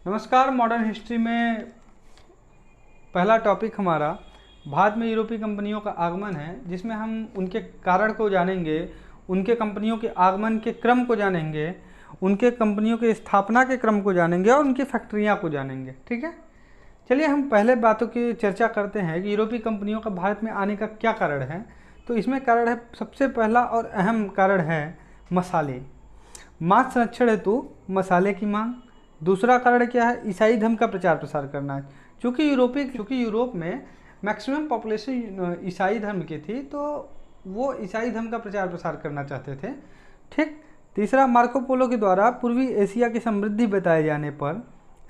नमस्कार। Modern history में पहला टॉपिक हमारा भारत में यूरोपीय कंपनियों का आगमन है, जिसमें हम उनके कारण को जानेंगे, उनके कंपनियों के आगमन के क्रम को जानेंगे, उनके कंपनियों के स्थापना के क्रम को जानेंगे और उनकी फैक्ट्रियां को जानेंगे। ठीक है, चलिए हम पहले बातों की चर्चा करते हैं कि यूरोपीय कंपनियों का भारत में आने का क्या कारण है। तो इसमें कारण है, सबसे पहला और अहम कारण है मसाले, मांस संरक्षण हेतु मसाले की मांग। दूसरा कारण क्या है, ईसाई धर्म का प्रचार प्रसार करना है। चूँकि यूरोप में मैक्सिमम पॉपुलेशन ईसाई धर्म की थी, तो वो ईसाई धर्म का प्रचार प्रसार करना चाहते थे। ठीक। तीसरा, मार्को पोलो के द्वारा पूर्वी एशिया की समृद्धि बताए जाने पर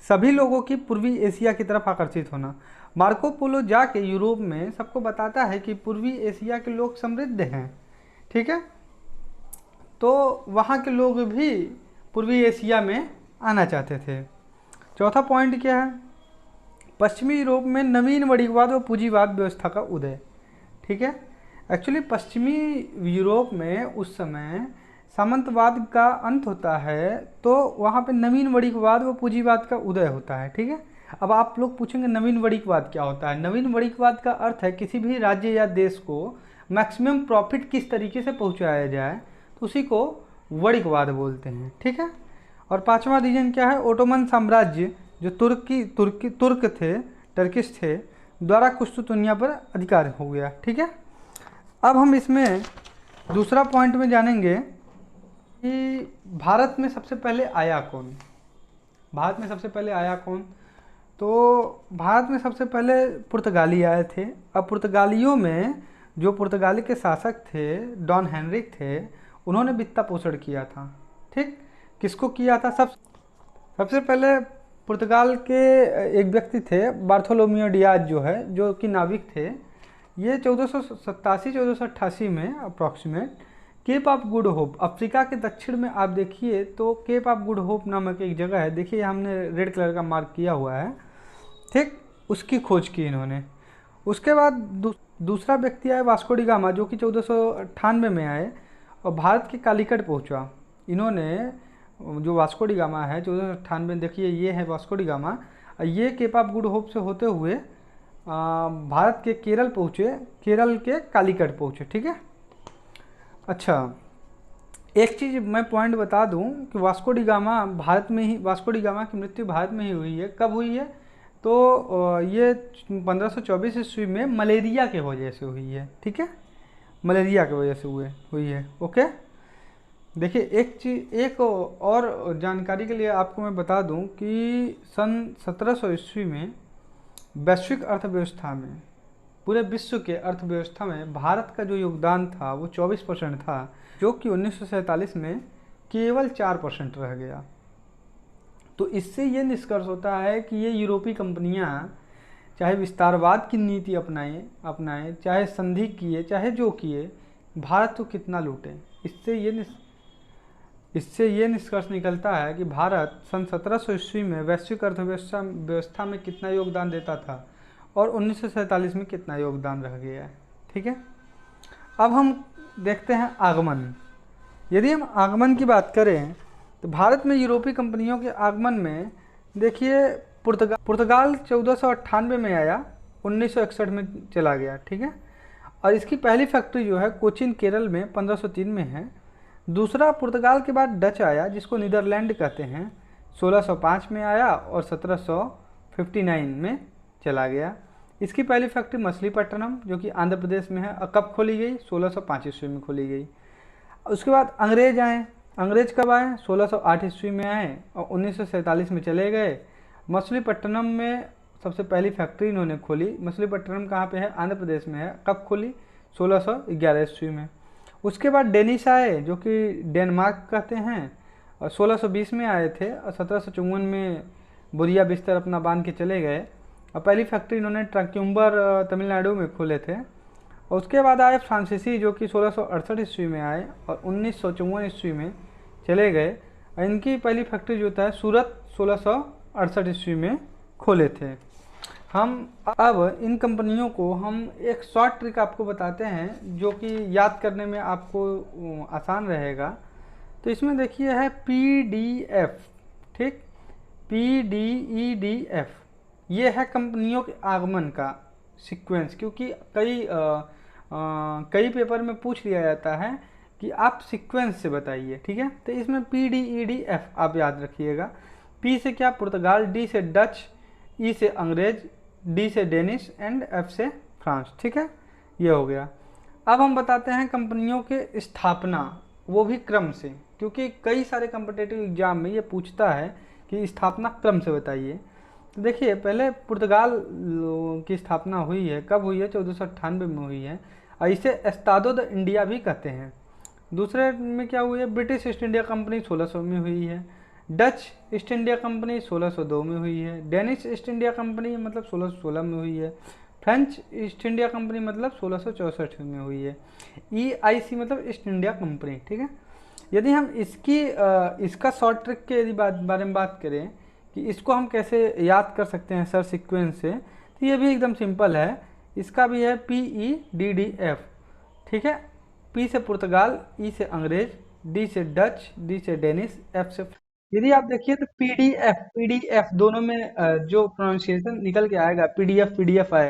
सभी लोगों की पूर्वी एशिया की तरफ आकर्षित होना। मार्को पोलो जाके यूरोप में सबको बताता है कि पूर्वी एशिया के लोग समृद्ध हैं। ठीक है, तो वहाँ के लोग भी पूर्वी एशिया में आना चाहते थे। चौथा पॉइंट क्या है, पश्चिमी यूरोप में नवीन वर्गीकवाद व पूंजीवाद व्यवस्था का उदय। ठीक है, एक्चुअली पश्चिमी यूरोप में उस समय सामंतवाद का अंत होता है, तो वहाँ पे नवीन वर्गीकवाद व पूंजीवाद का उदय होता है। ठीक है, अब आप लोग पूछेंगे नवीन वर्गीकवाद क्या होता है। नवीन वर्गीकवाद का अर्थ है किसी भी राज्य या देश को मैक्सिमम प्रॉफिट किस तरीके से पहुँचाया जाए, तो उसी को वर्गीकवाद बोलते हैं। ठीक है, और पांचवा रीजन क्या है, ओटोमन साम्राज्य जो तुर्क थे, टर्किश थे, द्वारा कुस्तुतुनिया पर अधिकार हो गया। ठीक है, अब हम इसमें दूसरा पॉइंट में जानेंगे कि भारत में सबसे पहले आया कौन। भारत में सबसे पहले आया कौन, तो भारत में सबसे पहले पुर्तगाली आए थे। अब पुर्तगालियों में जो पुर्तगाली के शासक थे, डॉन हेनरिक थे, उन्होंने वित्त पोषण किया था। ठीक, किसको किया था? सबसे पहले पुर्तगाल के एक व्यक्ति थे, बार्थोलोमियो डियाज जो है, जो कि नाविक थे। ये 1487-1488 में approximate cape of good hope, Africa के दक्षिण में आप देखिए तो केप ऑफ गुड होप नामक एक जगह है, देखिए हमने रेड कलर का मार्क किया हुआ है। ठीक, उसकी खोज की इन्होंने। उसके बाद दूसरा व्यक्ति आए वास्को डी गामा, जो कि 1498 में आए और भारत के कालीकट पहुंचा। इन्होंने जो वास्को डी गामा है 1498, देखिए ये है वास्को डी गामा, ये केप ऑफ गुड होप से होते हुए भारत के केरल पहुँचे, केरल के कालीकट पहुँचे। ठीक है, अच्छा एक चीज़ मैं पॉइंट बता दूं कि Vasco D gamma Vasco D gamma की मृत्यु भारत में ही हुई है। कब हुई है? तो ये 1524 ईस्वी में मलेरिया के वजह से हुई है। ठीक है, मलेरिया की वजह से हुई है। ओके, देखिए एक और जानकारी के लिए आपको मैं बता दूं कि सन 1700 ईस्वी में वैश्विक अर्थव्यवस्था में, पूरे विश्व के अर्थव्यवस्था में भारत का जो योगदान था वो 24% था, जो कि 1947 में केवल 4% रह गया। तो इससे ये निष्कर्ष होता है कि ये यूरोपीय कंपनियां चाहे विस्तारवाद की नीति अपनाएं, चाहे संधि किए, चाहे जो किए, भारत को कितना लूटें। इससे ये निष्कर्ष निकलता है कि भारत सन 1700 ईस्वी में वैश्विक अर्थव्यवस्था में कितना योगदान देता था और 1947 में कितना योगदान रह गया है। ठीक है, अब हम देखते हैं आगमन। यदि हम आगमन की बात करें तो भारत में यूरोपीय कंपनियों के आगमन में देखिए पुर्तगाल 1498 में आया, 1961 में चला गया। ठीक है, और इसकी पहली फैक्ट्री जो है कोचीन केरल में 1503 में है। दूसरा पुर्तगाल के बाद डच आया, जिसको नीदरलैंड कहते हैं, 1605 में आया और 1759 में चला गया। इसकी पहली फैक्ट्री मछलीपट्टनम, जो कि आंध्र प्रदेश में है, कब खोली गई? 1605 ईस्वी में खोली गई। उसके बाद अंग्रेज आए। अंग्रेज कब आए? 1608 ईस्वी में आए और 1947 में चले गए। मछलीपट्टनम में सबसे पहली फैक्ट्री इन्होंने खोली। मछलीपट्टनम कहाँ पे है? आंध्र प्रदेश में है। कब खोली? 1611 ईस्वी में। उसके बाद डेनिश आए, जो कि डेनमार्क कहते हैं, और 1620 में आए थे और 1754 में बोरिया बिस्तर अपना बांध के चले गए। और पहली फैक्ट्री इन्होंने ट्रक्युम्बर तमिलनाडु में खोले थे। और उसके बाद आए फ्रांसीसी, जो कि 1668 ईस्वी में आए और 1954 ईस्वी में चले गए। और इनकी पहली फैक्ट्री जो था सूरत 1668 ईस्वी में खोले थे। हम अब इन कंपनियों को हम एक शॉर्ट ट्रिक आपको बताते हैं, जो कि याद करने में आपको आसान रहेगा। तो इसमें देखिए है PDF। ठीक, PDEDF, ये है कंपनियों के आगमन का सीक्वेंस, क्योंकि कई पेपर में पूछ लिया जाता है कि आप सीक्वेंस से बताइए, ठीक है। तो इसमें PDEDF आप याद रखिएगा। P से क्या, पुर्तगाल, D से डच, E से अंग्रेज, D से डेनिश एंड F से फ्रांस, ठीक है। ये हो गया। अब हम बताते हैं कंपनियों के स्थापना, वो भी क्रम से, क्योंकि कई सारे कॉम्पिटिटिव एग्जाम में ये पूछता है कि स्थापना क्रम से बताइए। तो देखिए, पहले पुर्तगाल की स्थापना हुई है, कब हुई है, 1498 में हुई है, और इसे एस्तादो द इंडिया भी कहते हैं। दूसरे में क्या हुई है, ब्रिटिश ईस्ट इंडिया कंपनी 1600 में हुई है, डच ईस्ट इंडिया कंपनी 1602 में हुई है, डेनिश ईस्ट इंडिया कंपनी मतलब 1616 में हुई है, फ्रेंच ईस्ट इंडिया कंपनी मतलब 1664 में हुई है, EIC मतलब ईस्ट इंडिया कंपनी, ठीक है। यदि हम इसका शॉर्ट ट्रिक के यदि बारे में बात करें कि इसको हम कैसे याद कर सकते हैं सर सीक्वेंस से, तो ये भी एकदम सिंपल है। इसका भी है PEDDF, ठीक है। P से पुर्तगाल, E से अंग्रेज, D से डच, D से डेनिश, F से, यदि आप देखिए तो PDF दोनों में जो प्रोनाउंसिएशन निकल के आएगा, PDF आएगा।